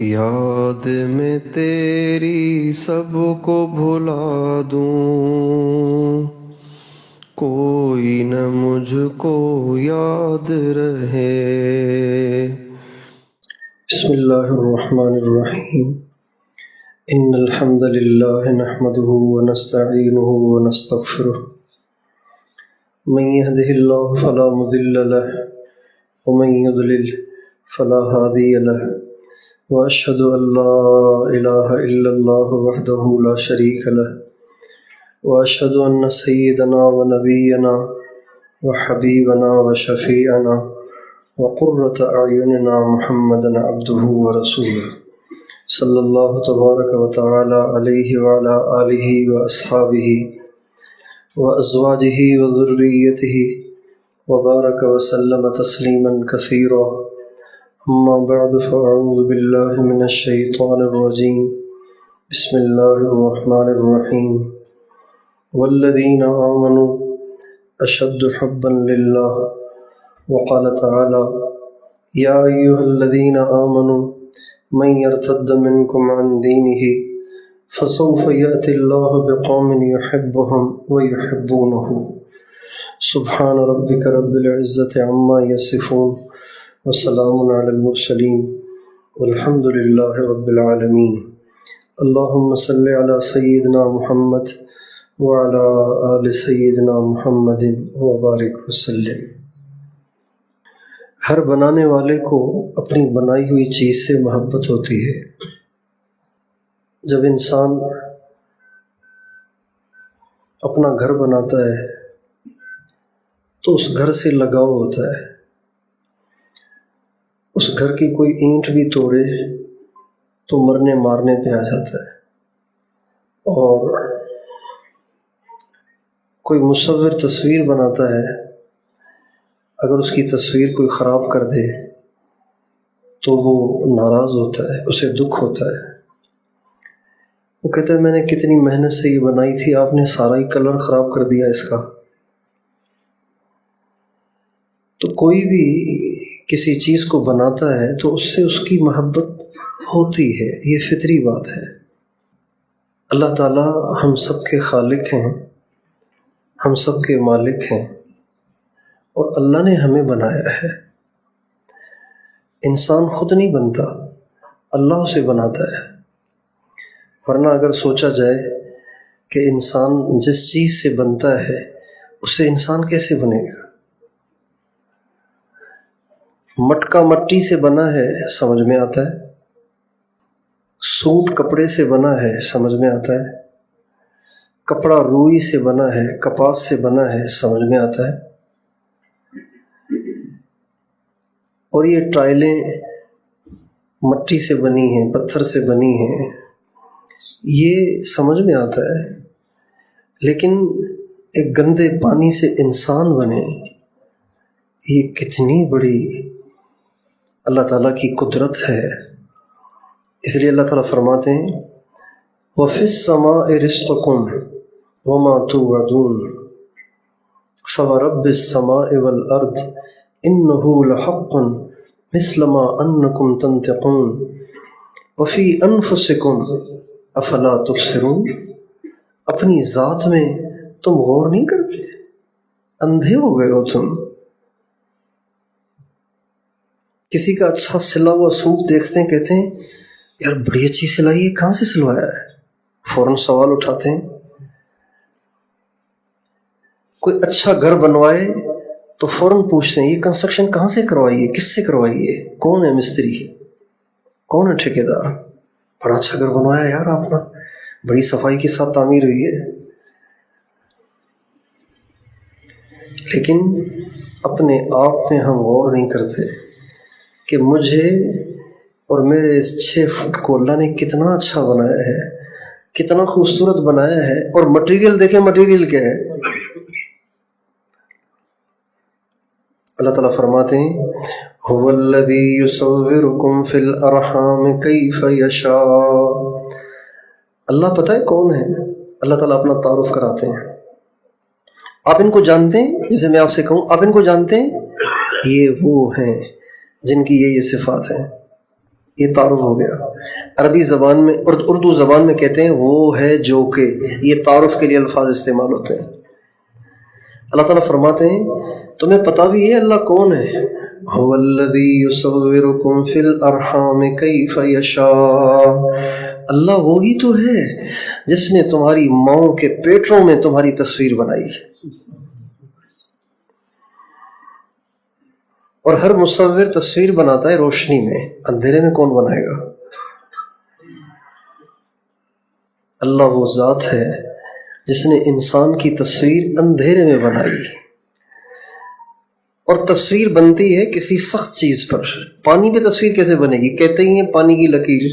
یاد میں تیری سب کو بھلا دوں، کوئی نہ مجھ کو یاد رہے۔ بسم اللہ الرحمن الرحیم۔ ان الحمد للہ نحمده ونستعینه ونستغفره، من يهده اللہ فلا مضل له ومن يضلل فلا هادی له، واشهد ان لا الہ الا اللہ وحدہ لا شریک له، واشهد ان سیدنا ونبینا وحبیبنا وشفیعنا وقرۃ اعیننا محمدا عبدہ ورسولہ، صلی اللہ تبارک و تعالی علیہ وعلی آلہ واصحابہ وازواجہ وذریتہ وبارک وسلم تسلیما کثیرا۔ اما بعد فاعوذ باللہ من الشیطان الرجیم، بسم اللہ الرحمن الرحیم۔ والذین آمنوا اشد حبا للہ، وقال تعالی یا ایہا الذین آمنوا من يرتد منكم عن دینہ فسوف یأتی اللہ بقوم یحبهم ویحبونہ، سبحان ربک رب العزة عما یصفون وسلام علی المرسلین والحمد للہ رب العالمین۔ اللہم صلی علی سیدنا محمد وعلی آل سیدنا محمد وبارک وسلم۔ ہر بنانے والے کو اپنی بنائی ہوئی چیز سے محبت ہوتی ہے۔ جب انسان اپنا گھر بناتا ہے تو اس گھر سے لگاؤ ہوتا ہے۔ اس گھر کی کوئی اینٹ بھی توڑے تو مرنے مارنے پہ آ جاتا ہے، اور کوئی مصور تصویر بناتا ہے، اگر اس کی تصویر کوئی خراب کر دے تو وہ ناراض ہوتا ہے، اسے دکھ ہوتا ہے۔ وہ کہتا ہے میں نے کتنی محنت سے یہ بنائی تھی، آپ نے سارا ہی کلر خراب کر دیا اس کا۔ تو کوئی بھی کسی چیز کو بناتا ہے تو اس سے اس کی محبت ہوتی ہے، یہ فطری بات ہے۔ اللہ تعالیٰ ہم سب کے خالق ہیں، ہم سب کے مالک ہیں، اور اللہ نے ہمیں بنایا ہے۔ انسان خود نہیں بنتا، اللہ اسے بناتا ہے۔ ورنہ اگر سوچا جائے کہ انسان جس چیز سے بنتا ہے اسے انسان کیسے بنے گا؟ مٹکا مٹی سے بنا ہے، سمجھ میں آتا ہے۔ سوٹ کپڑے سے بنا ہے، سمجھ میں آتا ہے۔ کپڑا روئی سے بنا ہے، کپاس سے بنا ہے، سمجھ میں آتا ہے۔ اور یہ ٹائلیں مٹی سے بنی ہیں، پتھر سے بنی ہیں، یہ سمجھ میں آتا ہے۔ لیکن ایک گندے پانی سے انسان بنے، یہ کتنی بڑی اللہ تعالیٰ کی قدرت ہے۔ اس لیے اللہ تعالیٰ فرماتے ہیں وَفِي السَّمَاءِ رِزْقُكُمْ وَمَا تُوعَدُونَ فَوَرَبِّ السَّمَاءِ وَالْأَرْضِ إِنَّهُ لَحَقٌّ مِثْلَ مَا أَنَّكُمْ تَنطِقُونَ وَفِي أَنفُسِكُمْ أَفَلَا تُبْصِرُونَ۔ اپنی ذات میں تم غور نہیں کرتے، اندھے ہو گئے ہو تم۔ کسی کا اچھا سلا ہوا سوٹ دیکھتے ہیں، کہتے ہیں یار بڑی اچھی سلائی ہے، کہاں سے سلوایا ہے؟ فوراً سوال اٹھاتے ہیں۔ کوئی اچھا گھر بنوائے تو فوراً پوچھتے ہیں یہ کنسٹرکشن کہاں سے کروائی ہے، کس سے کروائی ہے، کون ہے مستری، کون ہے ٹھیکیدار؟ بڑا اچھا گھر بنوایا یار آپ نے، بڑی صفائی کے ساتھ تعمیر ہوئی ہے۔ لیکن اپنے آپ میں ہم غور نہیں کرتے کہ مجھے اور میرے اس 6 فٹ کو اللہ نے کتنا اچھا بنایا ہے، کتنا خوبصورت بنایا ہے، اور مٹیریل دیکھیں مٹیریل کیا ہے۔ اللہ تعالیٰ فرماتے ہیں هُوَ الَّذِي يُصَوِّرُكُمْ فِي الْأَرْحَامِ كَيْفَ يَشَاءُ۔ اللہ پتہ ہے کون ہے؟ اللہ تعالیٰ اپنا تعارف کراتے ہیں۔ آپ ان کو جانتے ہیں؟ جیسے میں آپ سے کہوں آپ ان کو جانتے ہیں؟ یہ وہ ہیں جن کی یہ صفات ہیں۔ یہ تعارف ہو گیا. عربی زبان میں اور اردو زبان میں کہتے ہیں وہ ہے جو کہ. یہ تعارف کے لیے الفاظ استعمال ہوتے ہیں. اللہ تعالیٰ فرماتے ہیں تمہیں پتہ بھی ہے اللہ کون ہے؟ هو الذی یصورکم فی الارحام کیف یشاء. اللہ وہی تو ہے جس نے تمہاری ماؤں کے پیٹوں میں تمہاری تصویر بنائی. اور ہر مصور تصویر بناتا ہے روشنی میں، اندھیرے میں کون بنائے گا؟ اللہ وہ ذات ہے جس نے انسان کی تصویر اندھیرے میں بنائی. اور تصویر بنتی ہے کسی سخت چیز پر. پانی پہ تصویر کیسے بنے گی؟ کہتے ہی ہیں پانی کی لکیر،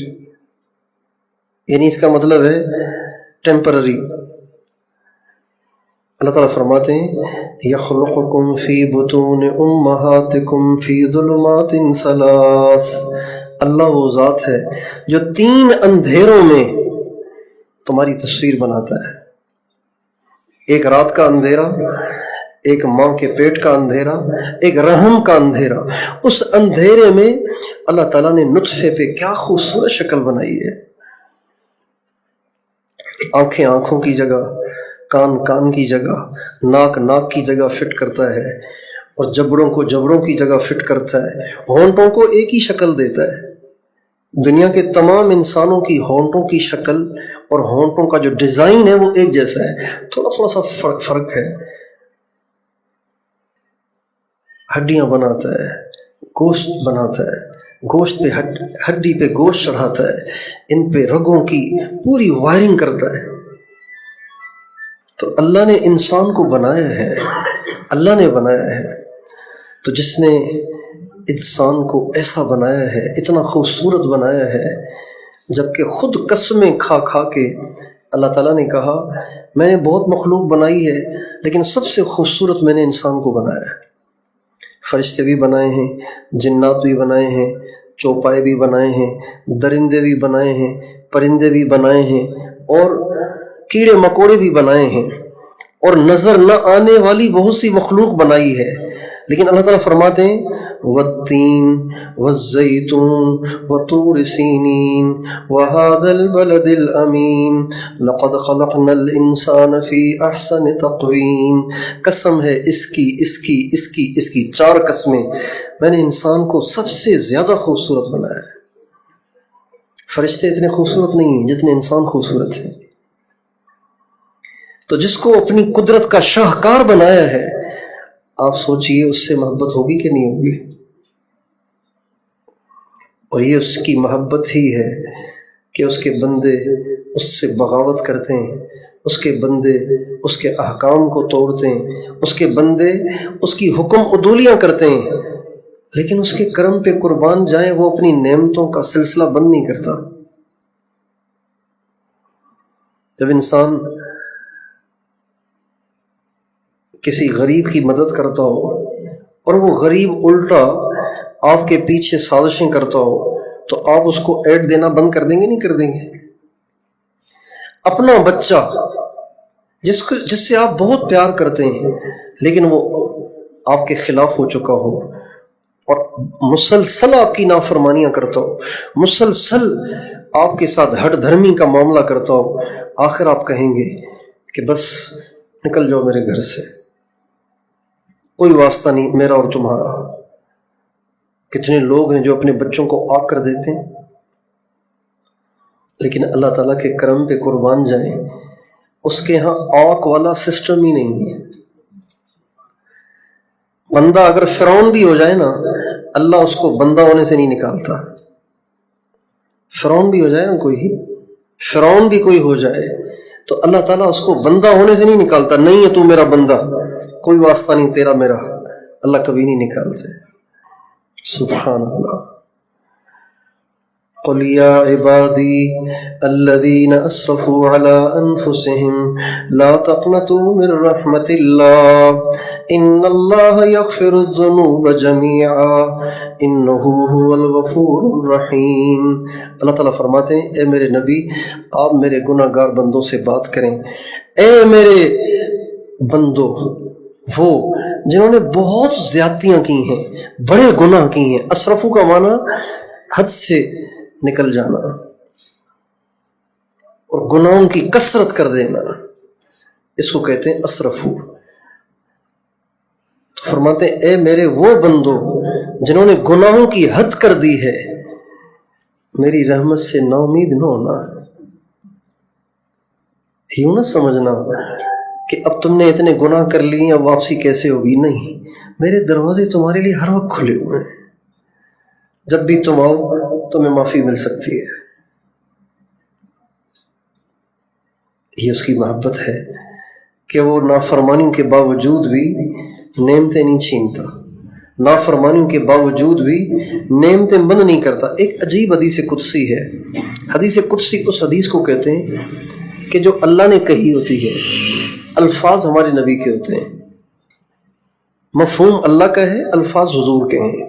یعنی اس کا مطلب ہے ٹیمپرری. اللہ تعالیٰ فرماتے ہیں یخلقکم فی بطون امہاتکم فی ظلمات ثلاث. اللہ وہ ذات ہے جو 3 اندھیروں میں تمہاری تصویر بناتا ہے. ایک رات کا اندھیرا، ایک ماں کے پیٹ کا اندھیرا، ایک رحم کا اندھیرا. اس اندھیرے میں اللہ تعالیٰ نے نطفے پہ کیا خوبصورت شکل بنائی ہے. آنکھیں آنکھوں کی جگہ، کان کان کی جگہ، ناک ناک کی جگہ فٹ کرتا ہے، اور جبڑوں کو جبڑوں کی جگہ فٹ کرتا ہے. ہونٹوں کو ایک ہی شکل دیتا ہے. دنیا کے تمام انسانوں کی ہونٹوں کی شکل اور ہونٹوں کا جو ڈیزائن ہے وہ ایک جیسا ہے، تھوڑا سا فرق ہے. ہڈیاں بناتا ہے، گوشت بناتا ہے، گوشت پہ ہڈی پہ گوشت چڑھاتا ہے، ان پہ رگوں کی پوری وائرنگ کرتا ہے. تو اللہ نے انسان کو بنایا ہے، اللہ نے بنایا ہے. تو جس نے انسان کو ایسا بنایا ہے، اتنا خوبصورت بنایا ہے، جبکہ خود قسمیں کھا کھا کے اللہ تعالیٰ نے کہا میں نے بہت مخلوق بنائی ہے لیکن سب سے خوبصورت میں نے انسان کو بنایا ہے. فرشتے بھی بنائے ہیں، جنات بھی بنائے ہیں، چوپائے بھی بنائے ہیں، درندے بھی بنائے ہیں، پرندے بھی بنائے ہیں، اور کیڑے مکوڑے بھی بنائے ہیں، اور نظر نہ آنے والی بہت سی مخلوق بنائی ہے. لیکن اللہ تعالیٰ فرماتے ہیں والتین والزیتون وطور سینین وہذا البلد الامین لقد خلقنا الانسان فی احسن تقویم. قسم ہے اس کی 4 قسمیں، میں نے انسان کو سب سے زیادہ خوبصورت بنایا ہے. فرشتے اتنے خوبصورت نہیں ہیں جتنے انسان خوبصورت ہیں. تو جس کو اپنی قدرت کا شاہکار بنایا ہے، آپ سوچئے اس سے محبت ہوگی کہ نہیں ہوگی؟ اور یہ اس کی محبت ہی ہے کہ اس کے بندے اس سے بغاوت کرتے ہیں، اس کے بندے اس کے احکام کو توڑتے ہیں، اس کے بندے اس کی حکم عدولیاں کرتے ہیں، لیکن اس کے کرم پہ قربان جائیں وہ اپنی نعمتوں کا سلسلہ بند نہیں کرتا. جب انسان کسی غریب کی مدد کرتا ہو اور وہ غریب الٹا آپ کے پیچھے سازشیں کرتا ہو تو آپ اس کو ایڈ دینا بند کر دیں گے؟ نہیں کر دیں گے. اپنا بچہ جس سے آپ بہت پیار کرتے ہیں لیکن وہ آپ کے خلاف ہو چکا ہو اور مسلسل آپ کی نافرمانیاں کرتا ہو، مسلسل آپ کے ساتھ ہٹ دھرمی کا معاملہ کرتا ہو، آخر آپ کہیں گے کہ بس نکل جاؤ میرے گھر سے، کوئی واسطہ نہیں میرا اور تمہارا. کتنے لوگ ہیں جو اپنے بچوں کو آگ کر دیتے ہیں، لیکن اللہ تعالیٰ کے کرم پہ قربان جائیں اس کے ہاں آگ والا سسٹم ہی نہیں ہے. بندہ اگر فرعون بھی ہو جائے نا، اللہ اس کو بندہ ہونے سے نہیں نکالتا. فرعون بھی ہو جائے نا، فرعون بھی کوئی ہو جائے تو اللہ تعالیٰ اس کو بندہ ہونے سے نہیں نکالتا. نہیں ہے تو میرا بندہ، کوئی واسطہ نہیں تیرا میرا، اللہ کبھی نہیں نکالتے. سبحان اللہ. قل یا عبادی الذین اسرفوا علی انفسهم لا تقنطوا من رحمت اللہ ان اللہ یغفر الذنوب جمیعا انہ هو الغفور الرحیم. اللہ تعالیٰ فرماتے ہیں اے میرے نبی آپ میرے گناہ گار بندوں سے بات کریں. اے میرے بندوں، وہ جنہوں نے بہت زیادتیاں کی ہیں، بڑے گناہ کی ہیں. اسرفو کا معنی حد سے نکل جانا اور گناہوں کی کثرت کر دینا، اس کو کہتے ہیں اسرفو۔ تو فرماتے ہیں اے میرے وہ بندو جنہوں نے گناہوں کی حد کر دی ہے، میری رحمت سے نا امید نہ ہونا، یوں نہ سمجھنا کہ اب تم نے اتنے گناہ کر لیے اب واپسی کیسے ہوگی، نہیں، میرے دروازے تمہارے لیے ہر وقت کھلے ہوئے ہیں، جب بھی تم آؤ تمہیں معافی مل سکتی ہے۔ یہ اس کی محبت ہے کہ وہ نافرمانیوں کے باوجود بھی نعمتیں نہیں چھینتا، نافرمانیوں کے باوجود بھی نعمتیں بند نہیں کرتا۔ ایک عجیب حدیث قدسی ہے، حدیث قدسی اس حدیث کو کہتے ہیں کہ جو اللہ نے کہی ہوتی ہے، الفاظ ہمارے نبی کے ہوتے ہیں، مفہوم اللہ کا ہے، الفاظ حضور کے ہیں،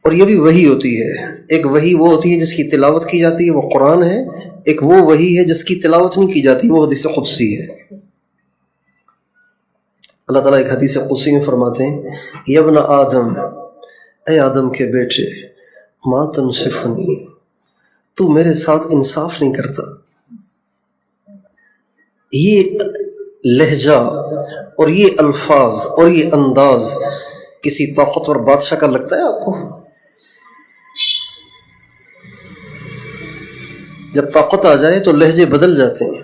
اور یہ بھی وحی ہوتی ہے۔ ایک وحی وہ ہوتی ہے جس کی تلاوت کی جاتی ہے، وہ قرآن ہے، ایک وہ وحی ہے جس کی تلاوت نہیں کی جاتی، وہ حدیث قدسی ہے۔ اللہ تعالیٰ ایک حدیث قدسی میں فرماتے ہیں یا ابن آدم، اے آدم کے بیٹے، ما تنصفنی، تو میرے ساتھ انصاف نہیں کرتا۔ یہ لہجہ اور یہ الفاظ اور یہ انداز کسی طاقتور بادشاہ کا لگتا ہے آپ کو؟ جب طاقت آ جائے تو لہجے بدل جاتے ہیں،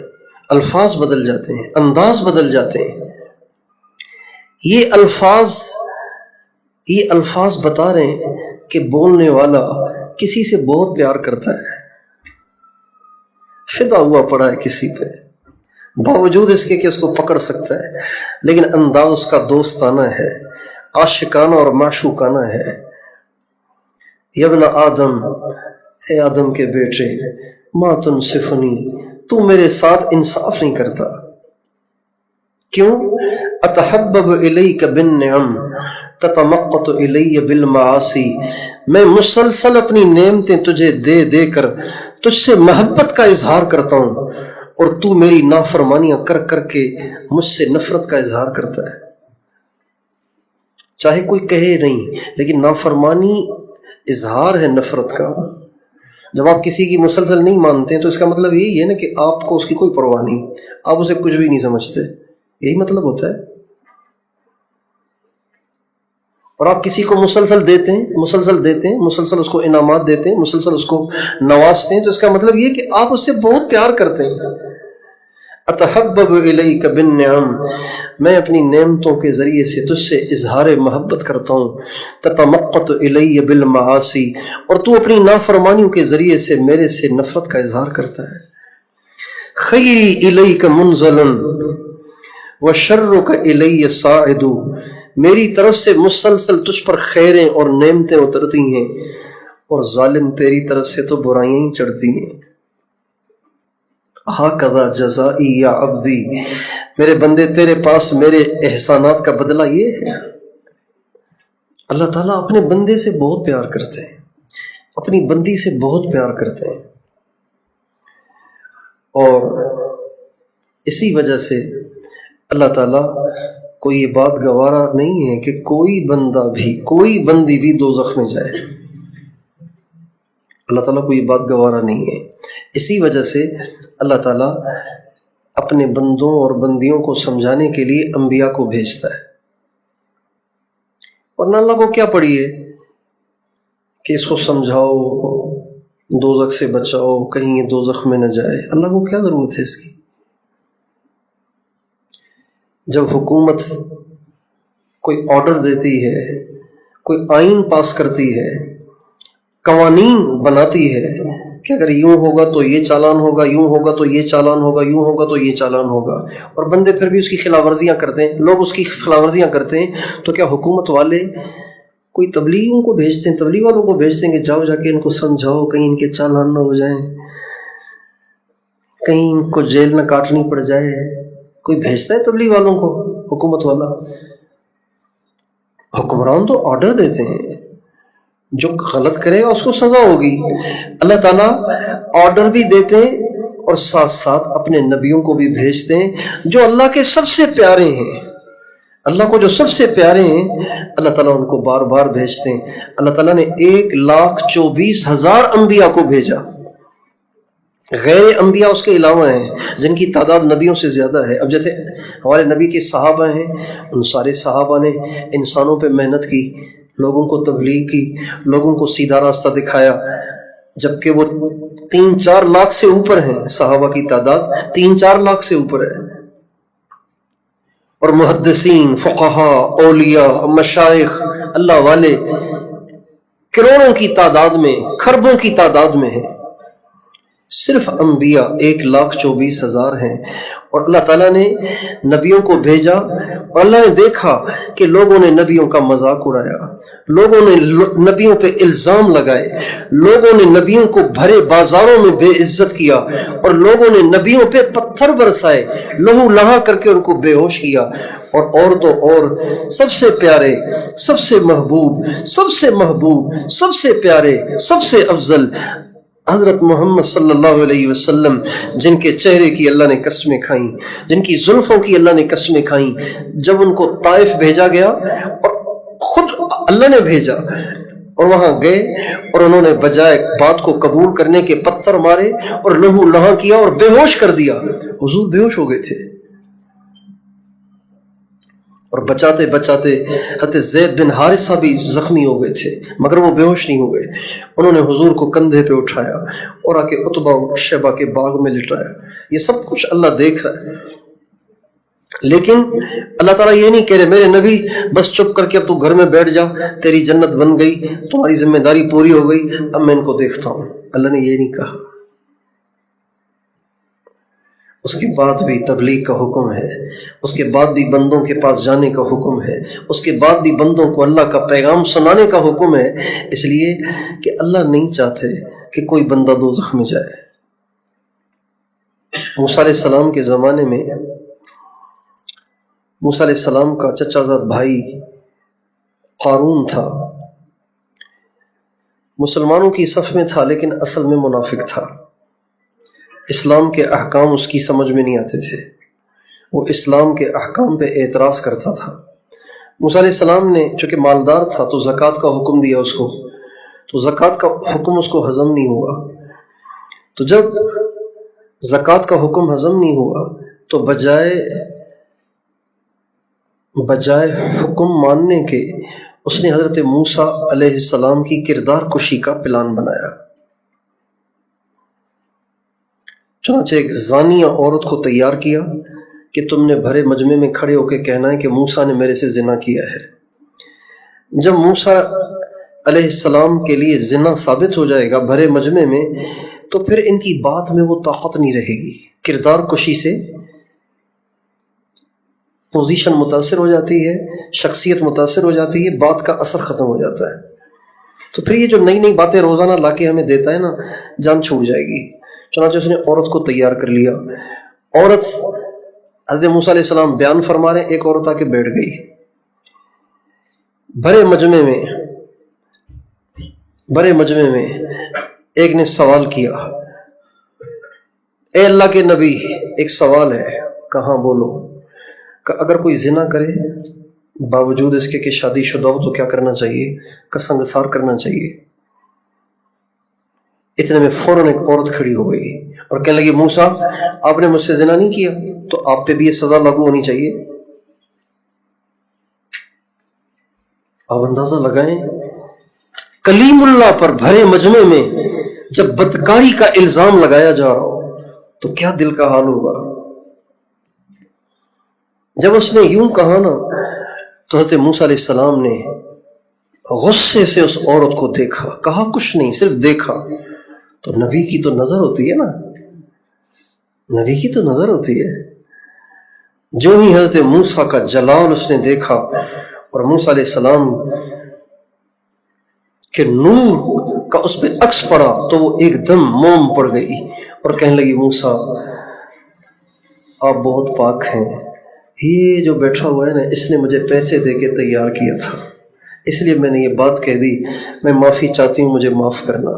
الفاظ بدل جاتے ہیں، انداز بدل جاتے ہیں۔ یہ الفاظ بتا رہے ہیں کہ بولنے والا کسی سے بہت پیار کرتا ہے، فدا ہوا پڑا ہے کسی پہ، باوجود اس کے کہ اس کو پکڑ سکتا ہے، لیکن انداز اس کا دوستانہ ہے، عاشقانہ اور معشوقانہ ہے۔ یا ابن آدم، اے آدم کے بیٹے، ما تنصفنی، تو میرے ساتھ انصاف نہیں کرتا۔ کیوں؟ اتحبب الیک بالنعم تتمقت الی بالمعاصی، میں مسلسل اپنی نعمتیں تجھے دے دے کر تجھ سے محبت کا اظہار کرتا ہوں، اور تو میری نافرمانیاں کر کر کے مجھ سے نفرت کا اظہار کرتا ہے۔ چاہے کوئی کہے نہیں، لیکن نافرمانی اظہار ہے نفرت کا۔ جب آپ کسی کی مسلسل نہیں مانتے تو اس کا مطلب یہی ہے نا کہ آپ کو اس کی کوئی پرواہ نہیں، آپ اسے کچھ بھی نہیں سمجھتے، یہی مطلب ہوتا ہے۔ اور آپ کسی کو مسلسل دیتے ہیں، مسلسل اس کو انعامات دیتے ہیں، مسلسل اس کو نوازتے ہیں، تو اس کا مطلب یہ کہ آپ اس سے بہت پیار کرتے ہیں۔ اتحبب الیک بالنعم، میں اپنی نعمتوں کے ذریعے سے تجھ سے اظہار محبت کرتا ہوں۔ تتمقت الی بالمعاصی، اور تو اپنی نافرمانیوں کے ذریعے سے میرے سے نفرت کا اظہار کرتا ہے۔ خیری الیک منزلا وشرک الی صاعد، میری طرف سے مسلسل تجھ پر خیریں اور نعمتیں اترتی ہیں، اور ظالم تیری طرف سے تو برائیاں ہی چڑھتی ہیں۔ ہاکذا جزائی یا عبدی، میرے بندے تیرے پاس میرے احسانات کا بدلہ یہ ہے۔ اللہ تعالیٰ اپنے بندے سے بہت پیار کرتے ہیں، اپنی بندی سے بہت پیار کرتے ہیں، اور اسی وجہ سے اللہ تعالیٰ کو یہ بات گوارا نہیں ہے کہ کوئی بندہ بھی، کوئی بندی بھی دوزخ میں جائے۔ اللہ تعالیٰ کو یہ بات گوارا نہیں ہے۔ اسی وجہ سے اللہ تعالیٰ اپنے بندوں اور بندیوں کو سمجھانے کے لیے انبیاء کو بھیجتا ہے، ورنہ اللہ کو کیا پڑی ہے کہ اس کو سمجھاؤ، دوزخ سے بچاؤ، کہیں یہ دوزخ میں نہ جائے۔ اللہ کو کیا ضرورت ہے اس کی؟ جب حکومت کوئی آرڈر دیتی ہے، کوئی آئین پاس کرتی ہے، قوانین بناتی ہے کہ اگر یوں ہوگا تو یہ چالان ہوگا، یوں ہوگا تو یہ چالان ہوگا، یوں ہوگا تو یہ چالان ہوگا، اور بندے پھر بھی اس کی خلاف ورزیاں کرتے ہیں، لوگ اس کی خلاف ورزیاں کرتے ہیں، تو کیا حکومت والے کوئی تبلیغیوں کو بھیجتے ہیں، تبلیغ والوں کو بھیجتے ہیں کہ جاؤ جا کے ان کو سمجھاؤ، کہیں ان کے چالان نہ ہو جائیں، کہیں ان کو جیل نہ کاٹنی پڑ جائے؟ کوئی بھیجتا ہے تبلیغ والوں کو؟ حکومت والا؟ حکمران تو آرڈر دیتے ہیں، جو غلط کرے گا اس کو سزا ہوگی۔ اللہ تعالیٰ آرڈر بھی دیتے ہیں اور ساتھ ساتھ اپنے نبیوں کو بھی بھیجتے ہیں جو اللہ کے سب سے پیارے ہیں، اللہ کو جو سب سے پیارے ہیں اللہ تعالیٰ ان کو بار بار بھیجتے ہیں. اللہ تعالیٰ نے 1,24,000 انبیاء کو بھیجا. غیر انبیاء اس کے علاوہ ہیں جن کی تعداد نبیوں سے زیادہ ہے. اب جیسے ہمارے نبی کے صحابہ ہیں، ان سارے صحابہ نے انسانوں پہ محنت کی، لوگوں کو تبلیغ کی، لوگوں کو سیدھا راستہ دکھایا، جبکہ وہ 3-4 لاکھ سے اوپر ہیں. صحابہ کی تعداد 3-4 لاکھ سے اوپر ہے. اور محدثین، فقہاء، اولیاء، مشائخ، اللہ والے کروڑوں کی تعداد میں، کھربوں کی تعداد میں ہیں. صرف انبیاء 1,24,000 ہیں. اور اللہ تعالیٰ نے نبیوں کو بھیجا اور اللہ نے دیکھا کہ لوگوں نے نبیوں کا مذاق اڑایا، لوگوں نے نبیوں پہ الزام لگائے، لوگوں نے نبیوں کو بھرے بازاروں میں بے عزت کیا، اور لوگوں نے نبیوں پہ پتھر برسائے، لہو لہا کر کے ان کو بے ہوش کیا. اور تو اور سب سے پیارے، سب سے محبوب، سب سے پیارے، سب سے افضل حضرت محمد صلی اللہ علیہ وسلم، جن کے چہرے کی اللہ نے قسمیں کھائیں، جن کی زلفوں کی اللہ نے قسمیں کھائیں، جب ان کو طائف بھیجا گیا اور خود اللہ نے بھیجا اور وہاں گئے اور انہوں نے بجائے بات کو قبول کرنے کے پتھر مارے اور لہو لہاں کیا اور بے ہوش کر دیا. حضور بے ہوش ہو گئے تھے. اور بچاتے بچاتے حضرت زید بن حارثہ بھی زخمی ہو گئے تھے مگر وہ بے ہوش نہیں ہوئے. انہوں نے حضور کو کندھے پہ اٹھایا اور آ کے عتبہ و شیبہ کے باغ میں لٹایا. یہ سب کچھ اللہ دیکھ رہا ہے. لیکن اللہ تعالیٰ یہ نہیں کہہ رہے میرے نبی بس چپ کر کے اب تو گھر میں بیٹھ جا، تیری جنت بن گئی، تمہاری ذمہ داری پوری ہو گئی، اب میں ان کو دیکھتا ہوں. اللہ نے یہ نہیں کہا. اس کے بعد بھی تبلیغ کا حکم ہے، اس کے بعد بھی بندوں کے پاس جانے کا حکم ہے، اس کے بعد بھی بندوں کو اللہ کا پیغام سنانے کا حکم ہے، اس لیے کہ اللہ نہیں چاہتے کہ کوئی بندہ دوزخ میں جائے. موسیٰ علیہ السلام کے زمانے میں موسیٰ علیہ السلام کا چچا زاد بھائی قارون تھا. مسلمانوں کی صف میں تھا لیکن اصل میں منافق تھا. اسلام کے احکام اس کی سمجھ میں نہیں آتے تھے، وہ اسلام کے احکام پہ اعتراض کرتا تھا. موسیٰ علیہ السلام نے چونکہ مالدار تھا تو زکوٰۃ کا حکم دیا اس کو، تو زکوٰۃ کا حکم اس کو ہضم نہیں ہوا. تو جب زکوٰۃ کا حکم ہضم نہیں ہوا تو بجائے حکم ماننے کے اس نے حضرت موسیٰ علیہ السلام کی کردار کشی کا پلان بنایا. چنانچہ ایک زانیہ عورت کو تیار کیا کہ تم نے بھرے مجمع میں کھڑے ہو کے کہنا ہے کہ موسیٰ نے میرے سے زنا کیا ہے. جب موسیٰ علیہ السلام کے لیے زنا ثابت ہو جائے گا بھرے مجمع میں تو پھر ان کی بات میں وہ طاقت نہیں رہے گی. کردار کشی سے پوزیشن متاثر ہو جاتی ہے، شخصیت متاثر ہو جاتی ہے، بات کا اثر ختم ہو جاتا ہے. تو پھر یہ جو نئی نئی باتیں روزانہ لا کے ہمیں دیتا ہے نا، جان چھوٹ جائے گی. چنانچہ اس نے عورت کو تیار کر لیا. عورت حضرت موسیٰ علیہ السلام بیان فرما رہے، ایک عورت آ کے بیٹھ گئی. بڑے مجمع میں ایک نے سوال کیا، اے اللہ کے نبی ایک سوال ہے. کہاں بولو. کہ اگر کوئی زنا کرے باوجود اس کے کہ شادی شدہ ہو تو کیا کرنا چاہیے؟ کہ سنگسار کرنا چاہیے. اتنے میں فوراً ایک عورت کھڑی ہو گئی اور کہنے لگی موسیٰ آپ نے مجھ سے زنا نہیں کیا تو آپ پہ بھی یہ سزا لاگو ہونی چاہیے. آپ اندازہ لگائیں کلیم اللہ پر بھرے مجمع میں جب بدکاری کا الزام لگایا جا رہا ہو تو کیا دل کا حال ہوگا. جب اس نے یوں کہا نا تو حضرت موسیٰ علیہ السلام نے غصے سے اس عورت کو دیکھا، کہا کچھ نہیں، صرف دیکھا. تو نبی کی تو نظر ہوتی ہے نا، نبی کی تو نظر ہوتی ہے. جو ہی حضرت موسیٰ کا جلال اس نے دیکھا اور موسیٰ علیہ السلام کہ نور کا اس پہ عکس پڑا تو وہ ایک دم موم پڑ گئی اور کہنے لگی موسیٰ آپ بہت پاک ہیں. یہ جو بیٹھا ہوا ہے نا اس نے مجھے پیسے دے کے تیار کیا تھا، اس لیے میں نے یہ بات کہہ دی، میں معافی چاہتی ہوں، مجھے معاف کرنا.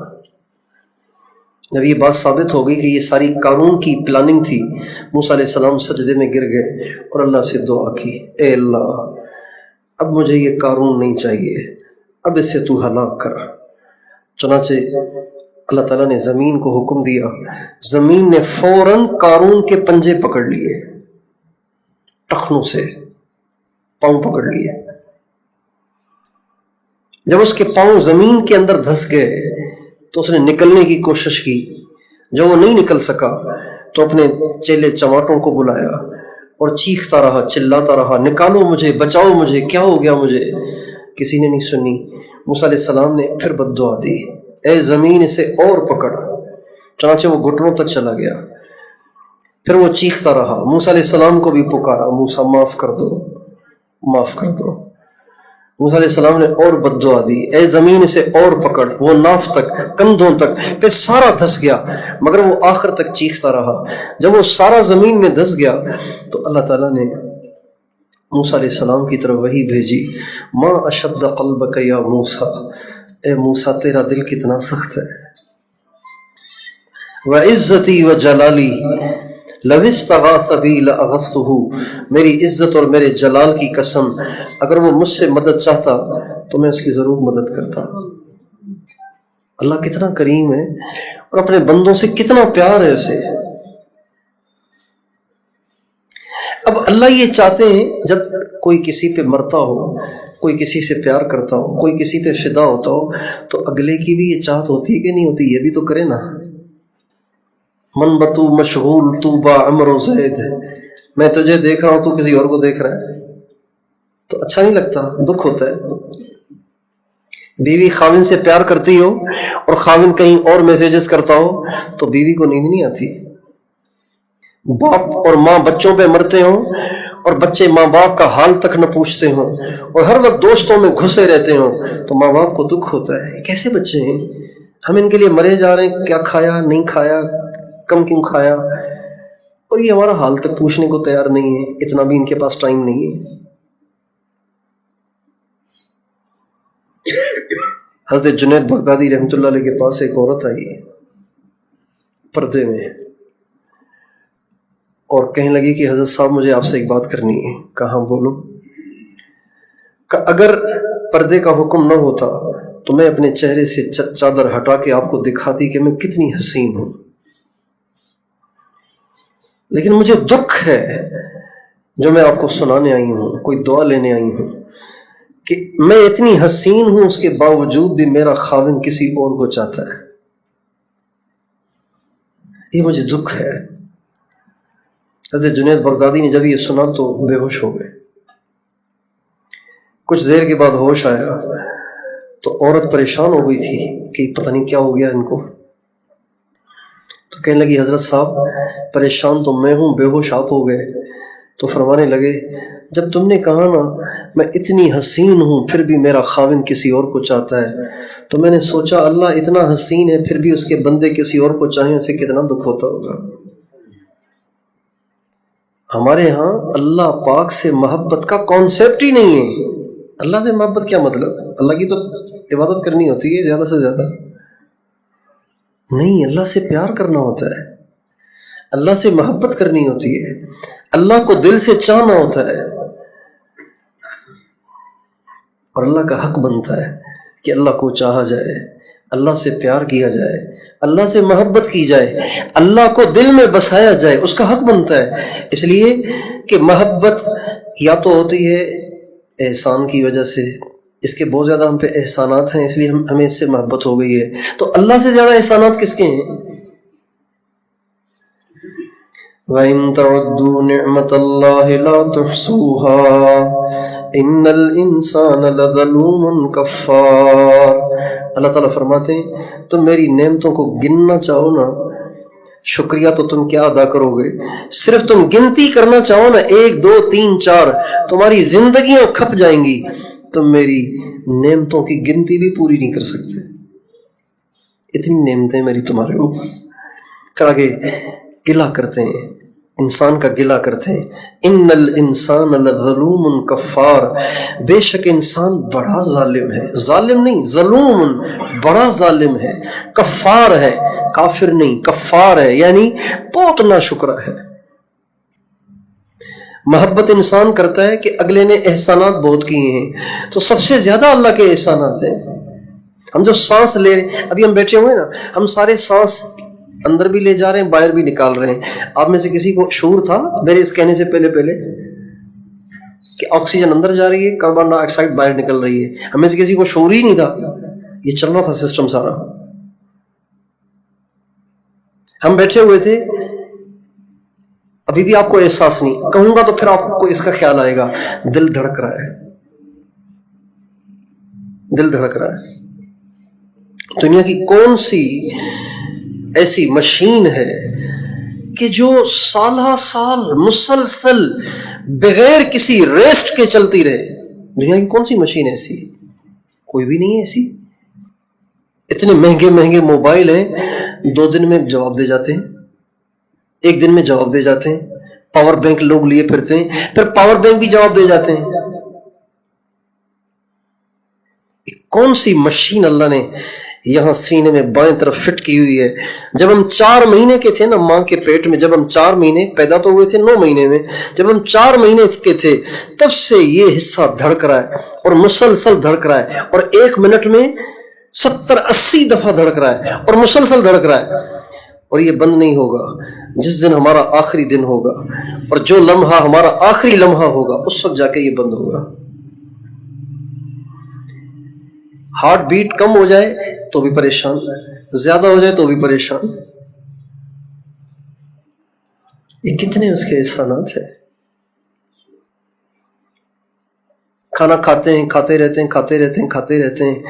جب یہ بات ثابت ہو گئی کہ یہ ساری قارون کی پلاننگ تھی، موسیٰ علیہ السلام سجدے میں گر گئے اور اللہ سے دعا کی، اے اللہ اب مجھے یہ قارون نہیں چاہیے، اب اسے تو ہلاک کر۔ چنانچہ اللہ تعالیٰ نے زمین کو حکم دیا، زمین نے فوراً قارون کے پنجے پکڑ لیے، ٹخنوں سے پاؤں پکڑ لیے۔ جب اس کے پاؤں زمین کے اندر دھس گئے تو اس نے نکلنے کی کوشش کی، جب وہ نہیں نکل سکا تو اپنے چیلے چماٹوں کو بلایا اور چیختا رہا، چلاتا رہا، نکالو مجھے، بچاؤ مجھے، کیا ہو گیا مجھے؟ کسی نے نہیں سنی۔ موسیٰ علیہ السلام نے پھر بد دعا دی، اے زمین اسے اور پکڑ۔ چنانچہ وہ گھٹنوں تک چلا گیا۔ پھر وہ چیختا رہا، موسیٰ علیہ السلام کو بھی پکارا، موسیٰ معاف کر دو، معاف کر دو۔ موسیٰ علیہ السلام نے اور بد دعا دی، اے زمین اسے اور پکڑ۔ وہ ناف تک، کندھوں تک، پھر سارا دھس گیا، مگر وہ آخر تک چیختا رہا۔ جب وہ سارا زمین میں دھس گیا تو اللہ تعالیٰ نے موسیٰ علیہ السلام کی طرف وحی بھیجی، ما اشد قلبک یا موسیٰ، اے موسیٰ تیرا دل کتنا سخت ہے۔ وعزتی وجلالی لو استغاث بی لاغثتہ، میری عزت اور میرے جلال کی قسم، اگر وہ مجھ سے مدد چاہتا تو میں اس کی ضرور مدد کرتا۔ اللہ کتنا کریم ہے اور اپنے بندوں سے کتنا پیار ہے اسے۔ اب اللہ یہ چاہتے ہیں جب کوئی کسی پہ مرتا ہو، کوئی کسی سے پیار کرتا ہو، کوئی کسی پہ فدا ہوتا ہو، تو اگلے کی بھی یہ چاہت ہوتی ہے کہ نہیں ہوتی؟ یہ بھی تو کرے نا۔ من بتو مشغول تو با عمر و زید، میں تجھے دیکھ رہا ہوں تو کسی اور کو دیکھ رہا ہے تو اچھا نہیں لگتا، دکھ ہوتا ہے۔ بیوی خاوند سے پیار کرتی ہو اور خاوند کہیں اور میسیجز کرتا ہو تو بیوی کو نیند نہیں آتی۔ باپ اور ماں بچوں پہ مرتے ہوں اور بچے ماں باپ کا حال تک نہ پوچھتے ہوں اور ہر وقت دوستوں میں گھسے رہتے ہوں تو ماں باپ کو دکھ ہوتا ہے، کیسے بچے ہیں، ہم ان کے لیے مرے جا رہے ہیں، کیا کھایا نہیں کھایا، کم کیوں کھایا، اور یہ ہمارا حال تک پوچھنے کو تیار نہیں ہے، اتنا بھی ان کے پاس ٹائم نہیں ہے۔ حضرت جنید بغدادی رحمۃ اللہ علیہ کے پاس ایک عورت آئی پردے میں اور کہنے لگی کہ حضرت صاحب مجھے آپ سے ایک بات کرنی ہے۔ کہاں بولو؟ کہ اگر پردے کا حکم نہ ہوتا تو میں اپنے چہرے سے چادر ہٹا کے آپ کو دکھاتی کہ میں کتنی حسین ہوں، لیکن مجھے دکھ ہے جو میں آپ کو سنانے آئی ہوں، کوئی دعا لینے آئی ہوں کہ میں اتنی حسین ہوں، اس کے باوجود بھی میرا خاوند کسی اور کو چاہتا ہے، یہ مجھے دکھ ہے۔ حضرت جنید بغدادی نے جب یہ سنا تو بے ہوش ہو گئے۔ کچھ دیر کے بعد ہوش آیا تو عورت پریشان ہو گئی تھی کہ پتہ نہیں کیا ہو گیا ان کو، تو کہنے لگی حضرت صاحب پریشان تو میں ہوں، بے ہوش آپ ہو گئے۔ تو فرمانے لگے جب تم نے کہا نا میں اتنی حسین ہوں پھر بھی میرا خاوند کسی اور کو چاہتا ہے، تو میں نے سوچا اللہ اتنا حسین ہے پھر بھی اس کے بندے کسی اور کو چاہیں، اسے کتنا دکھ ہوتا ہوگا۔ ہمارے ہاں اللہ پاک سے محبت کا کانسیپٹ ہی نہیں ہے۔ اللہ سے محبت کیا مطلب؟ اللہ کی تو عبادت کرنی ہوتی ہے زیادہ سے زیادہ، نہیں، اللہ سے پیار کرنا ہوتا ہے، اللہ سے محبت کرنی ہوتی ہے، اللہ کو دل سے چاہنا ہوتا ہے، اور اللہ کا حق بنتا ہے کہ اللہ کو چاہا جائے، اللہ سے پیار کیا جائے، اللہ سے محبت کی جائے، اللہ کو دل میں بسایا جائے، اس کا حق بنتا ہے۔ اس لیے کہ محبت یا تو ہوتی ہے احسان کی وجہ سے، اس کے بہت زیادہ ہم پہ احسانات ہیں اس لیے ہمیں اس سے محبت ہو گئی ہے، تو اللہ سے زیادہ احسانات کس کے ہیں؟ وَإِن تَعُدُّوا نِعْمَةَ اللَّهِ لَا تُحْصُوهَا إِنَّ الْإِنسَانَ لَظَلُومٌ كَفَّارٌ۔ اللہ تعالیٰ فرماتے ہیں تم میری نعمتوں کو گننا چاہو نا، شکریہ تو تم کیا ادا کرو گے، صرف تم گنتی کرنا چاہو نا 1 2 3 4 تمہاری زندگیاں کھپ جائیں گی، تم میری نعمتوں کی گنتی بھی پوری نہیں کر سکتے، اتنی نعمتیں میری تمہارے اوپر۔ پھر آگے گلہ کرتے ہیں انسان کا گلہ کرتے ہیں، ان الانسان لظلوم کفار، بے شک انسان بڑا ظالم ہے، ظالم نہیں ظلوم، بڑا ظالم ہے، کفار ہے، کافر نہیں کفار ہے، یعنی بہت ناشکرا ہے۔ محبت انسان کرتا ہے کہ اگلے نے احسانات بہت کیے ہیں، تو سب سے زیادہ اللہ کے احسانات ہیں۔ ہم جو سانس لے رہے ہیں، ابھی ہم بیٹھے ہوئے ہیں نا، ہم سارے سانس اندر بھی لے جا رہے ہیں، باہر بھی نکال رہے ہیں۔ آپ میں سے کسی کو شعور تھا میرے اس کہنے سے پہلے کہ آکسیجن اندر جا رہی ہے، کاربن ڈائی آکسائڈ باہر نکل رہی ہے؟ ہم میں سے کسی کو شعور ہی نہیں تھا، یہ چل رہا تھا سسٹم سارا۔ ہم بیٹھے ہوئے تھے، ابھی بھی آپ کو احساس نہیں، کہوں گا تو پھر آپ کو اس کا خیال آئے گا، دل دھڑک رہا ہے، دل دھڑک رہا ہے۔ دنیا کی کون سی ایسی مشین ہے کہ جو سالہ سال مسلسل بغیر کسی ریسٹ کے چلتی رہے؟ دنیا کی کون سی مشین ایسی؟ کوئی بھی نہیں ہے ایسی۔ اتنے مہنگے مہنگے موبائل ہیں، 2 دن میں جواب دے جاتے ہیں، 1 دن میں جواب دے جاتے ہیں۔ پاور بینک لوگ لیے پھرتے ہیں، پھر پاور بینک بھی جواب دے جاتے ہیں۔ کون سی مشین اللہ نے یہاں سینے میں بائیں طرف فٹ کی ہوئی ہے؟ جب ہم 4 مہینے کے تھے نا ماں کے پیٹ میں، جب ہم 4 مہینے پیدا تو ہوئے تھے 9 مہینے میں، جب ہم 4 مہینے کے تھے تب سے یہ حصہ دھڑک رہا ہے اور مسلسل دھڑک رہا ہے، اور 1 منٹ میں 70-80 دفعہ دھڑک رہا ہے اور مسلسل دھڑک رہا ہے، اور یہ بند نہیں ہوگا۔ جس دن ہمارا آخری دن ہوگا اور جو لمحہ ہمارا آخری لمحہ ہوگا اس وقت جا کے یہ بند ہوگا۔ ہارٹ بیٹ کم ہو جائے تو بھی پریشان، زیادہ ہو جائے تو بھی پریشان۔ یہ کتنے اس کے احسانات ہیں۔ کھانا کھاتے ہیں، کھاتے رہتے ہیں، کھاتے رہتے ہیں، کھاتے رہتے ہیں،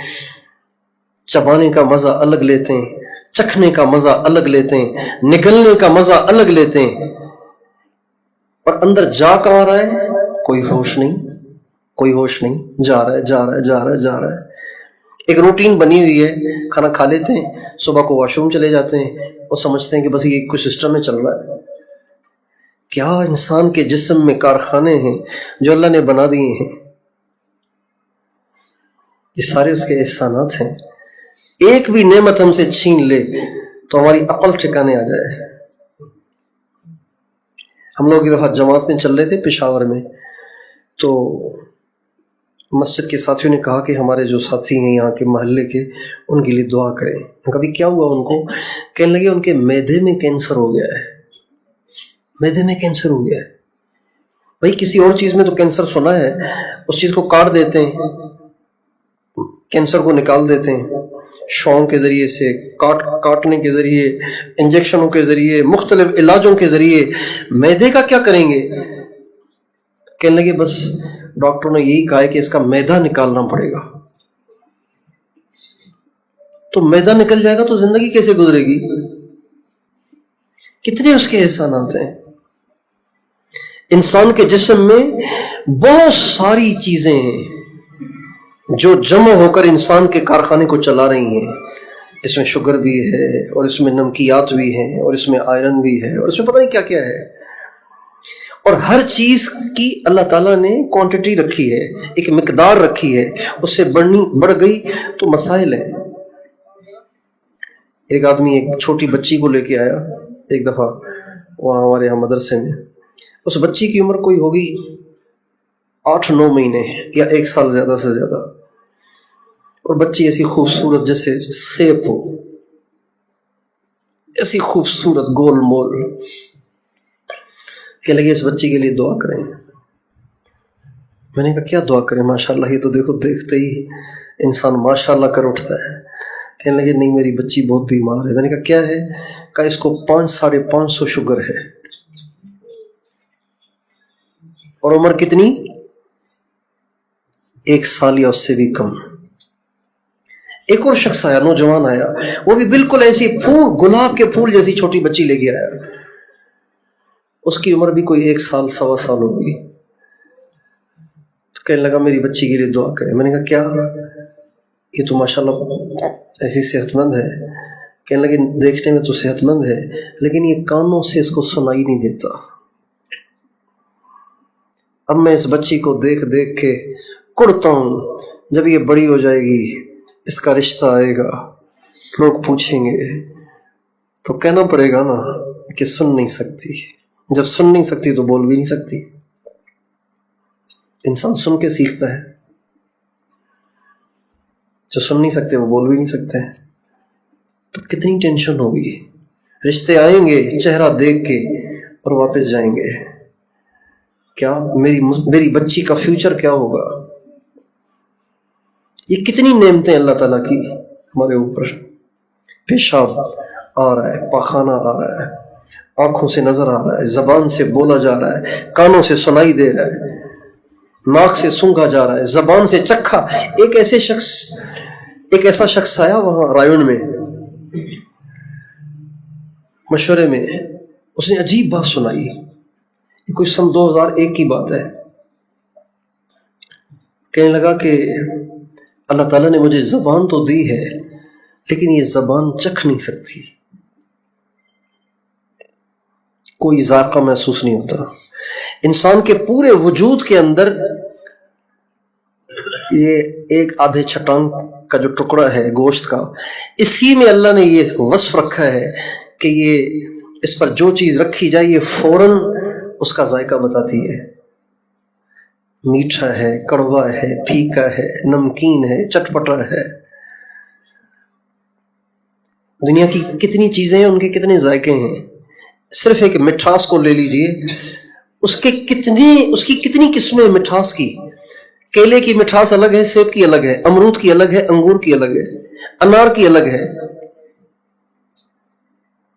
چبانے کا مزہ الگ لیتے ہیں، چکھنے کا مزہ الگ لیتے ہیں، نگلنے کا مزہ الگ لیتے ہیں، اور اندر جا کہاں رہا ہے کوئی ہوش نہیں، کوئی ہوش نہیں، جا رہا ہے جا رہا ہے جا رہا ہے جا رہا ہے۔ ایک روٹین بنی ہوئی ہے، کھانا کھا لیتے ہیں، صبح کو واش روم چلے جاتے ہیں اور سمجھتے ہیں کہ بس یہ کچھ سسٹم میں چل رہا ہے۔ کیا انسان کے جسم میں کارخانے ہیں جو اللہ نے بنا دیے ہیں، یہ سارے اس کے احسانات ہیں۔ ایک بھی نعمت ہم سے چھین لے تو ہماری عقل ٹھکانے آ جائے۔ ہم لوگ ایک دفعہ جماعت میں چل رہے تھے پشاور میں، تو مسجد کے ساتھیوں نے کہا کہ ہمارے جو ساتھی ہیں یہاں کے محلے کے، ان کے لیے دعا کریں۔ کبھی کیا ہوا ان کو؟ کہنے لگے ان کے معدے میں کینسر ہو گیا ہے، معدے میں کینسر ہو گیا ہے۔ بھائی کسی اور چیز میں تو کینسر سنا ہے، اس چیز کو کاٹ دیتے ہیں، کینسر کو نکال دیتے ہیں شوؤں کے ذریعے سے، کاٹنے کے ذریعے، انجیکشنوں کے ذریعے، مختلف علاجوں کے ذریعے۔ معدے کا کیا کریں گے؟ کہنے لگے بس ڈاکٹروں نے یہی کہا ہے کہ اس کا معدہ نکالنا پڑے گا۔ تو معدہ نکل جائے گا تو زندگی کیسے گزرے گی؟ کتنے اس کے احسانات ہیں۔ انسان کے جسم میں بہت ساری چیزیں ہیں جو جمع ہو کر انسان کے کارخانے کو چلا رہی ہیں۔ اس میں شوگر بھی ہے، اور اس میں نمکیات بھی ہیں، اور اس میں آئرن بھی ہے، اور اس میں پتہ نہیں کیا کیا ہے، اور ہر چیز کی اللہ تعالیٰ نے کوانٹٹی رکھی ہے، ایک مقدار رکھی ہے، اس سے بڑھ گئی تو مسائل ہیں۔ ایک آدمی ایک چھوٹی بچی کو لے کے آیا ایک دفعہ وہاں ہمارے یہاں مدرسے میں۔ اس بچی کی عمر کوئی ہوگی 8-9 مہینے یا 1 سال زیادہ سے زیادہ، اور بچی ایسی خوبصورت جیسے سیب ہو، ایسی خوبصورت گول مول۔ کہ لگے اس بچی کے لیے دعا کریں۔ میں نے کہا کیا دعا کریں؟ ماشاءاللہ یہ تو دیکھو دیکھتے ہی انسان ماشاءاللہ کر اٹھتا ہے۔ کہنے لگے نہیں میری بچی بہت بیمار ہے۔ میں نے کہا کیا ہے؟ کہا اس کو 500-550 شوگر ہے، اور عمر کتنی؟ 1 سال یا اس سے بھی کم۔ ایک اور شخص آیا، نوجوان آیا، وہ بھی بالکل ایسی گلاب کے پھول جیسی چھوٹی بچی لے کے آیا، اس کی عمر بھی کوئی 1 سال 1.25 سال ہوگی۔ تو کہنے لگا میری بچی کے لیے دعا کریں۔ میں نے کہا کیا؟ یہ تو ماشاءاللہ ایسی صحت مند ہے۔ کہنے لگے دیکھنے میں تو صحت مند ہے، لیکن یہ کانوں سے اس کو سنائی نہیں دیتا، اب میں اس بچی کو دیکھ دیکھ کے کڑتا ہوں، جب یہ بڑی ہو جائے گی اس کا رشتہ آئے گا، لوگ پوچھیں گے، تو کہنا پڑے گا نا کہ سن نہیں سکتی۔ جب سن نہیں سکتی تو بول بھی نہیں سکتی۔ انسان سن کے سیکھتا ہے، جو سن نہیں سکتے وہ بول بھی نہیں سکتے، تو کتنی ٹینشن ہوگی۔ رشتے آئیں گے چہرہ دیکھ کے اور واپس جائیں گے، کیا میری بچی کا فیوچر کیا ہوگا؟ یہ کتنی نعمتیں اللہ تعالیٰ کی ہمارے اوپر۔ پیشاب آ رہا ہے، پاخانہ آ رہا ہے، آنکھوں سے نظر آ رہا ہے، زبان سے بولا جا رہا ہے، کانوں سے سنائی دے رہا ہے، ناک سے سونگھا جا رہا ہے، زبان سے چکھا۔ ایک ایسا شخص آیا وہاں رائون میں مشورے میں، اس نے عجیب بات سنائی۔ یہ کوئی سن 2001 کی بات ہے۔ کہنے لگا کہ اللہ تعالیٰ نے مجھے زبان تو دی ہے لیکن یہ زبان چکھ نہیں سکتی، کوئی ذائقہ محسوس نہیں ہوتا۔ انسان کے پورے وجود کے اندر یہ ایک آدھے چھٹان کا جو ٹکڑا ہے گوشت کا، اسی میں اللہ نے یہ وصف رکھا ہے کہ یہ اس پر جو چیز رکھی جائے یہ فوراً اس کا ذائقہ بتاتی ہے، میٹھا ہے، کڑوا ہے، پھیکا ہے، نمکین ہے، چٹپٹا ہے۔ دنیا کی کتنی چیزیں ہیں، ان کے کتنے ذائقے ہیں۔ صرف ایک مٹھاس کو لے لیجئے، اس کی کتنی قسمیں مٹھاس کی۔ کیلے کی مٹھاس الگ ہے، سیب کی الگ ہے، امرود کی الگ ہے، انگور کی الگ ہے، انار کی الگ ہے،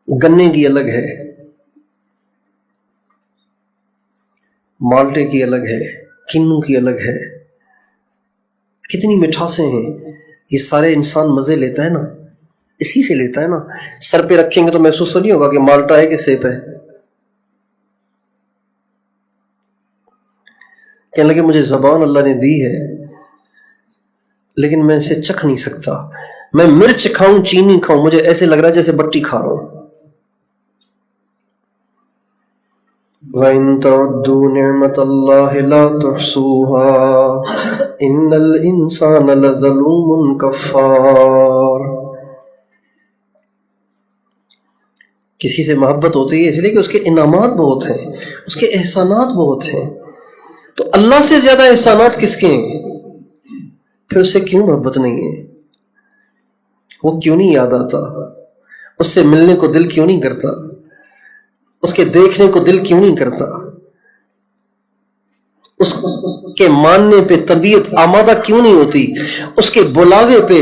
گنے کی الگ ہے، مالٹے کی الگ ہے، کنو کی الگ ہے۔ کتنی مٹھاسیں ہیں۔ یہ سارے انسان مزے لیتا ہے نا، اسی سے لیتا ہے نا۔ سر پہ رکھیں گے تو محسوس تو نہیں ہوگا کہ مالٹا ہے کہ سیب ہے۔ کہنے لگے مجھے زبان اللہ نے دی ہے لیکن میں اسے چکھ نہیں سکتا۔ میں مرچ کھاؤں، چینی کھاؤں، مجھے ایسے لگ رہا ہے جیسے بٹی کھا رہا ہوں۔ وَإِن تَعُدُّوا نِعْمَةَ اللَّهِ لَا تُحْصُوهَا إِنَّ الْإِنسَانَ لَظَلُومٌ كَفَّارٌ۔ کسی سے محبت ہوتی ہے اس لیے کہ اس کے انعامات بہت ہیں، اس کے احسانات بہت ہیں، تو اللہ سے زیادہ احسانات کس کے ہیں؟ پھر اس سے کیوں محبت نہیں ہے؟ وہ کیوں نہیں یاد آتا؟ اس سے ملنے کو دل کیوں نہیں کرتا؟ اس کے دیکھنے کو دل کیوں نہیں کرتا؟ اس کے ماننے پہ طبیعت آمادہ کیوں نہیں ہوتی؟ اس کے بلاوے پہ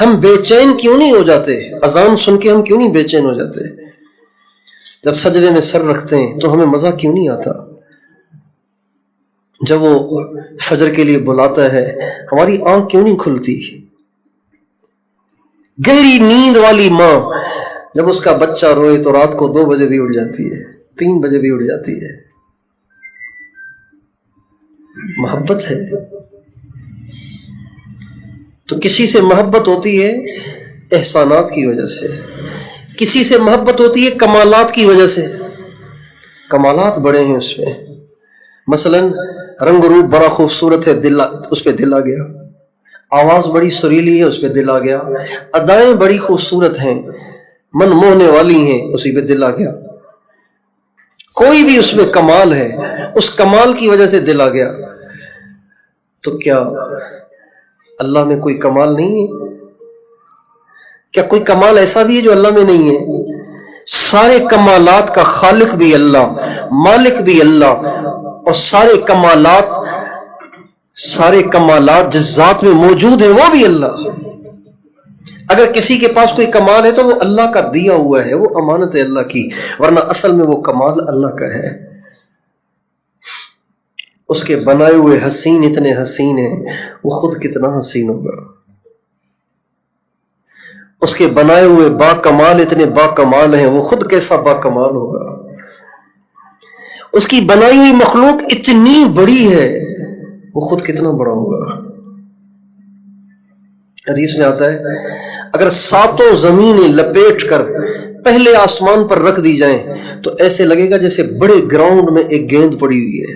ہم بے چین کیوں نہیں ہو جاتے؟ اذان سن کے ہم کیوں نہیں بے چین ہو جاتے؟ جب سجدے میں سر رکھتے ہیں تو ہمیں مزہ کیوں نہیں آتا؟ جب وہ فجر کے لیے بلاتا ہے ہماری آنکھ کیوں نہیں کھلتی؟ گہری نیند والی ماں جب اس کا بچہ روئے تو رات کو 2 بجے بھی اٹھ جاتی ہے، 3 بجے بھی اٹھ جاتی ہے۔ محبت ہے۔ تو کسی سے محبت ہوتی ہے احسانات کی وجہ سے، کسی سے محبت ہوتی ہے کمالات کی وجہ سے۔ کمالات بڑے ہیں اس میں، مثلا رنگ روپ بڑا خوبصورت ہے، اس پہ دل آ گیا۔ آواز بڑی سریلی ہے، اس پہ دل آ گیا۔ ادائیں بڑی خوبصورت ہیں، من موہنے والی ہیں، اسی پہ دل آ گیا۔ کوئی بھی اس میں کمال ہے، اس کمال کی وجہ سے دل آ گیا۔ تو کیا اللہ میں کوئی کمال نہیں ہے؟ کیا کوئی کمال ایسا بھی ہے جو اللہ میں نہیں ہے؟ سارے کمالات کا خالق بھی اللہ، مالک بھی اللہ، اور سارے کمالات جس ذات میں موجود ہیں وہ بھی اللہ۔ اگر کسی کے پاس کوئی کمال ہے تو وہ اللہ کا دیا ہوا ہے، وہ امانت ہے اللہ کی، ورنہ اصل میں وہ کمال اللہ کا ہے۔ اس کے بنائے ہوئے حسین اتنے حسین ہیں، وہ خود کتنا حسین ہوگا۔ اس کے بنائے ہوئے با کمال اتنے با کمال ہیں، وہ خود کیسا با کمال ہوگا۔ اس کی بنائی ہوئی مخلوق اتنی بڑی ہے، وہ خود کتنا بڑا ہوگا۔ حدیث میں آتا ہے اگر 7 زمینیں لپیٹ کر پہلے آسمان پر رکھ دی جائیں تو ایسے لگے گا جیسے بڑے گراؤنڈ میں ایک گیند پڑی ہوئی ہے۔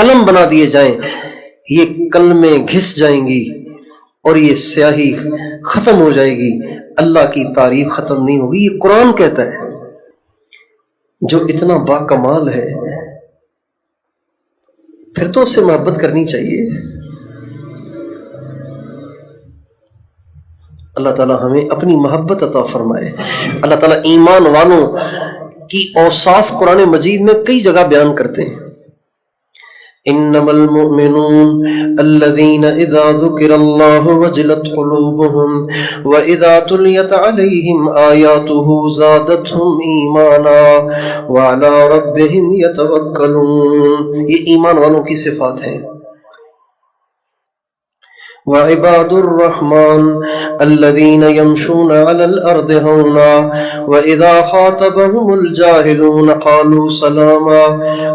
قلم بنا دیے جائیں، یہ کلمیں گھس جائیں گی اور یہ سیاہی ختم ہو جائے گی، اللہ کی تعریف ختم نہیں ہوگی۔ یہ قرآن کہتا ہے، جو اتنا با کمال ہے، پھر تو اس سے محبت کرنی چاہیے۔ اللہ تعالیٰ ہمیں اپنی محبت عطا فرمائے۔ اللہ تعالیٰ ایمان والوں کی اوصاف قرآن مجید میں کئی جگہ بیان کرتے ہیں۔ انما المؤمنون الذين اذا ذكر الله وجلت قلوبهم واذا تليت عليهم آياته زادتهم ایمانا وعلى ربهم يتوكلون، یہ ایمان والوں کی صفات ہیں۔ وعباد الرحمن الذين يمشون على الأرض هونا وإذا خاطبهم الجاهلون قالوا سلاما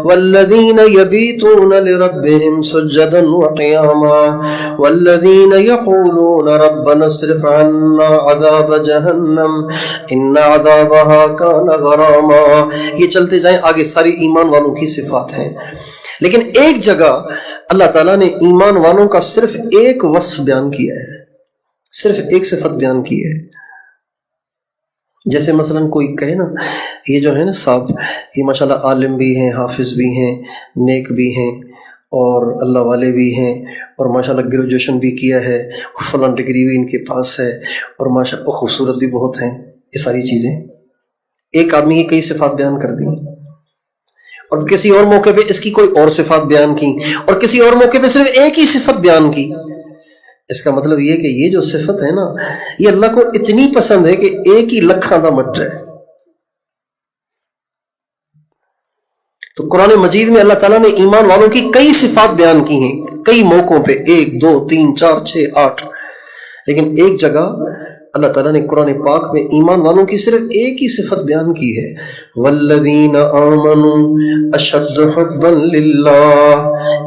والذين يبيتون لربهم سجدا وقياما والذين يقولون ربنا اصرف عنا عذاب جهنم إن عذابها كان غراما۔ یہ چلتے جائیں آگے، ساری ایمان والوں کی صفات ہیں، لیکن ایک جگہ اللہ تعالیٰ نے ایمان والوں کا صرف ایک وصف بیان کیا ہے، صرف ایک صفت بیان کی ہے۔ جیسے مثلا کوئی کہے نا، یہ جو ہے نا صاحب، یہ ماشاءاللہ عالم بھی ہیں، حافظ بھی ہیں، نیک بھی ہیں، اور اللہ والے بھی ہیں، اور ماشاءاللہ گریجویشن بھی کیا ہے، اور فلاں ڈگری بھی ان کے پاس ہے، اور ماشاءاللہ خوبصورت بھی بہت ہیں۔ یہ ساری چیزیں ایک آدمی کی کئی صفات بیان کر دیں، اور کسی اور موقع پہ اس کی کوئی اور صفات بیان کی، اور کسی اور موقع پہ صرف ایک ہی صفت بیان کی۔ اس کا مطلب یہ کہ یہ جو صفت ہے نا، یہ اللہ کو اتنی پسند ہے کہ ایک ہی لکھاں دا مٹ ہے۔ تو قرآن مجید میں اللہ تعالیٰ نے ایمان والوں کی کئی صفات بیان کی ہیں، کئی موقعوں پہ، 1 2 3 4 6 8، لیکن ایک جگہ اللہ تعالیٰ نے قرآن پاک میں ایمان والوں کی صرف ایک ہی صفت بیان کی ہے، والذین آمنوا اشد حبا للہ۔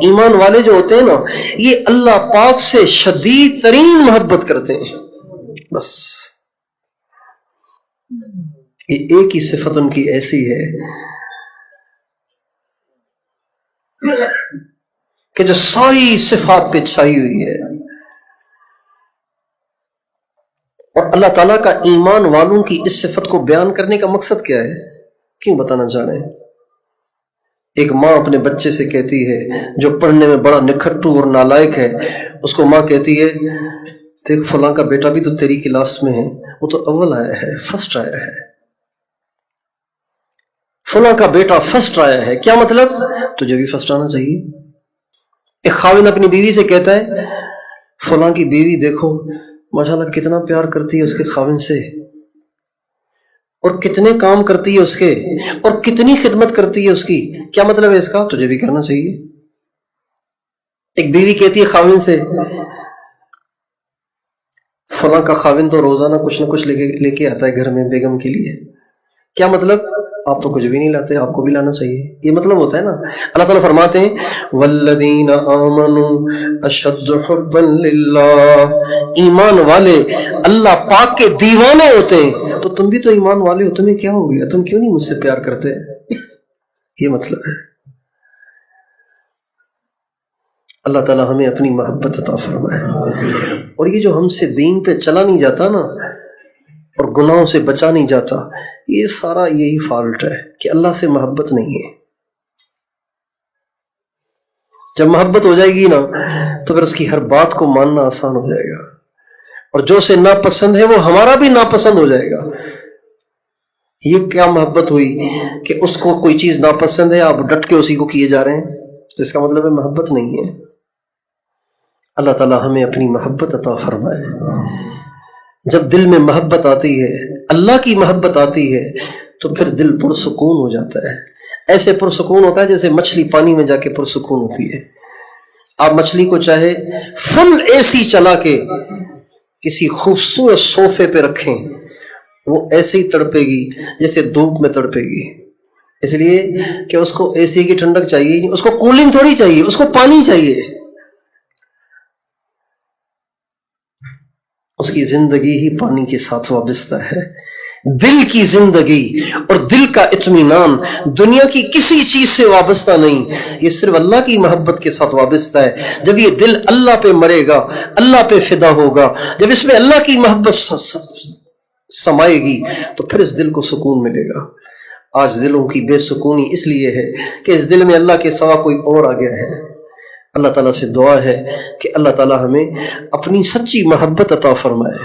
ایمان والے جو ہوتے ہیں نا، یہ اللہ پاک سے شدید ترین محبت کرتے ہیں۔ بس یہ ایک ہی صفت ان کی ایسی ہے کہ جو ساری صفات پہ چھائی ہوئی ہے۔ اور اللہ تعالیٰ کا ایمان والوں کی اس صفت کو بیان کرنے کا مقصد کیا ہے، کیوں بتانا چاہ رہے ہیں؟ ایک ماں اپنے بچے سے کہتی ہے جو پڑھنے میں بڑا نکھٹو اور نالائق ہے، اس کو ماں کہتی ہے دیکھ فلاں کا بیٹا بھی تو تیری کلاس میں ہے، وہ تو اول آیا ہے، فرسٹ آیا ہے، فلاں کا بیٹا فرسٹ آیا ہے، کیا مطلب؟ تجھے بھی فرسٹ آنا چاہیے۔ ایک خاوند اپنی بیوی سے کہتا ہے فلاں کی بیوی دیکھو ماشاءاللہ کتنا پیار کرتی ہے اس کے خاوند سے، اور کتنے کام کرتی ہے اس کے، اور کتنی خدمت کرتی ہے اس کی، کیا مطلب ہے اس کا؟ تجھے بھی کرنا چاہیے۔ ایک بیوی کہتی ہے خاوند سے فلاں کا خاوند تو روزانہ کچھ نہ کچھ لے کے آتا ہے گھر میں بیگم کے لیے، کیا مطلب؟ آپ تو کچھ بھی نہیں لاتے، آپ کو بھی لانا چاہیے، یہ مطلب ہوتا ہے نا۔ اللہ تعالیٰ فرماتے ہیں والذین آمنوا اشد حبا للہ، ایمان والے اللہ پاک کے دیوانے ہوتے ہیں۔ تو تم بھی تو ایمان والے ہو، تمہیں کیا ہو گیا؟ تم کیوں نہیں مجھ سے پیار کرتے؟ یہ مطلب ہے۔ اللہ تعالیٰ ہمیں اپنی محبت عطا فرمائے۔ اور یہ جو ہم سے دین پہ چلا نہیں جاتا نا، اور گناہوں سے بچا نہیں جاتا، یہ سارا یہی فالٹ ہے کہ اللہ سے محبت نہیں ہے۔ جب محبت ہو جائے گی نا تو پھر اس کی ہر بات کو ماننا آسان ہو جائے گا، اور جو سے ناپسند ہے وہ ہمارا بھی ناپسند ہو جائے گا۔ یہ کیا محبت ہوئی کہ اس کو کوئی چیز ناپسند ہے، آپ ڈٹ کے اسی کو کیے جا رہے ہیں، تو اس کا مطلب ہے محبت نہیں ہے۔ اللہ تعالیٰ ہمیں اپنی محبت عطا فرمائے۔ جب دل میں محبت آتی ہے، اللہ کی محبت آتی ہے، تو پھر دل پرسکون ہو جاتا ہے۔ ایسے پرسکون ہوتا ہے جیسے مچھلی پانی میں جا کے پرسکون ہوتی ہے۔ آپ مچھلی کو چاہے فل اے سی چلا کے کسی خوبصورت صوفے پہ رکھیں، وہ ایسے ہی تڑپے گی جیسے دھوپ میں تڑپے گی، اس لیے کہ اس کو اے سی کی ٹھنڈک چاہیے نہیں، اس کو کولنگ تھوڑی چاہیے، اس کو پانی چاہیے۔ اس کی زندگی ہی پانی کے ساتھ وابستہ ہے، دل کی زندگی اور دل کا اطمینان دنیا کی کسی چیز سے وابستہ نہیں، یہ صرف اللہ کی محبت کے ساتھ وابستہ ہے۔ جب یہ دل اللہ پہ مرے گا، اللہ پہ فدا ہوگا، جب اس میں اللہ کی محبت سمائے گی تو پھر اس دل کو سکون ملے گا۔ آج دلوں کی بے سکونی اس لیے ہے کہ اس دل میں اللہ کے سوا کوئی اور آ گیا ہے۔ اللہ تعالیٰ سے دعا ہے کہ اللہ تعالیٰ ہمیں اپنی سچی محبت عطا فرمائے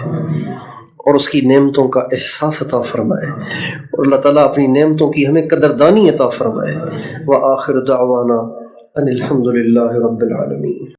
اور اس کی نعمتوں کا احساس عطا فرمائے، اور اللہ تعالیٰ اپنی نعمتوں کی ہمیں قدردانی عطا فرمائے۔ وآخر دعوانا ان الحمد للہ رب العالمین۔